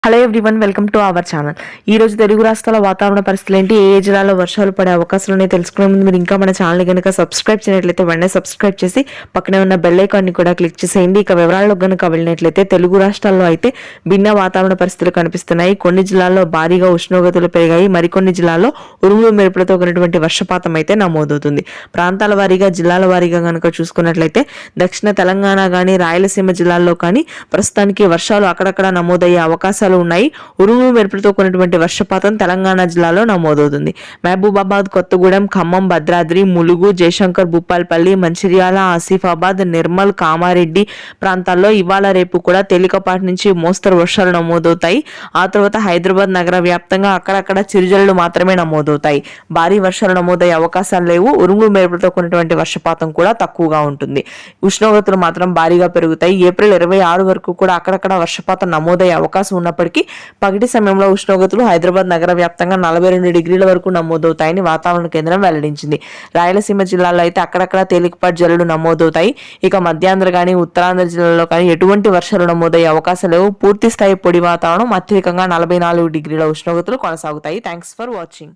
Hello everyone, welcome to our channel. ఈ రోజు తెలుగు రాష్ట్రాల వాతావరణ పరిస్థితులు ఏంటి, ఏ జిల్లాలో వర్షాలు పడే అవకాశాలు ఉన్నాయి తెలుసుకునే ముందు మీరు ఇంకా మన ఛానల్ కనుక సబ్స్క్రైబ్ చేయనట్లయితే వెంటనే సబ్స్క్రైబ్ చేసి పక్కనే ఉన్న బెల్ ఐకాన్ని కూడా క్లిక్ చేసేయండి. ఇక వివరాల్లో కనుక వెళ్ళినట్లయితే తెలుగు రాష్ట్రాల్లో అయితే భిన్న వాతావరణ పరిస్థితులు కనిపిస్తున్నాయి. కొన్ని జిల్లాల్లో భారీగా ఉష్ణోగ్రతలు పెరిగాయి, మరికొన్ని జిల్లాల్లో ఉరుములు మెరుపులతో కూడినటువంటి వర్షపాతం అయితే నమోదవుతుంది. ప్రాంతాల వారీగా జిల్లాల వారీగా కనుక చూసుకున్నట్లయితే దక్షిణ తెలంగాణ కానీ రాయలసీమ జిల్లాల్లో కానీ ప్రస్తుతానికి వర్షాలు అక్కడక్కడ నమోదయ్యే అవకాశాలు ఉన్నాయి. ఉరుములు మెరుపులతో కూడినటువంటి వర్షపాతం తెలంగాణ జిల్లాలో నమోదవుతుంది. మహబూబాబాద్, కొత్తగూడెం, ఖమ్మం, భద్రాద్రి, ములుగు, జయశంకర్, భూపాల్పల్లి, మంచిర్యాల, ఆసిఫాబాద్, నిర్మల్, కామారెడ్డి ప్రాంతాల్లో ఇవాళ రేపు కూడా తేలికపాటి నుంచి మోస్తరు వర్షాలు నమోదవుతాయి. ఆ తర్వాత హైదరాబాద్ నగర వ్యాప్తంగా అక్కడక్కడ చిరుజల్లులు మాత్రమే నమోదవుతాయి. భారీ వర్షాలు నమోదయ్యే అవకాశాలు లేవు. ఉరుములు మెరుపులతో కూడినటువంటి వర్షపాతం కూడా తక్కువగా ఉంటుంది. ఉష్ణోగ్రతలు మాత్రం భారీగా పెరుగుతాయి. ఏప్రిల్ 26 వరకు కూడా అక్కడక్కడ వర్షపాతం నమోదయ్యే అవకాశం ఉన్నప్పటికీ పగటి సమయంలో ఉష్ణోగ్రతలు హైదరాబాద్ నగర వ్యాప్తంగా 42 డిగ్రీల వరకు నమోదవుతాయని వాతావరణ కేంద్రం వెల్లడించింది. రాయలసీమ జిల్లాలో అయితే అక్కడక్కడ తేలికపాటి జల్లులు నమోదవుతాయి. ఇక మధ్యాంధ్ర కానీ ఉత్తరాంధ్ర జిల్లాలో కానీ ఎటువంటి వర్షాలు నమోదయ్యే అవకాశం లేవు. పూర్తి స్థాయి పొడి వాతావరణం, అత్యధికంగా 44 డిగ్రీల ఉష్ణోగ్రతలు కొనసాగుతాయి. Thanks for watching.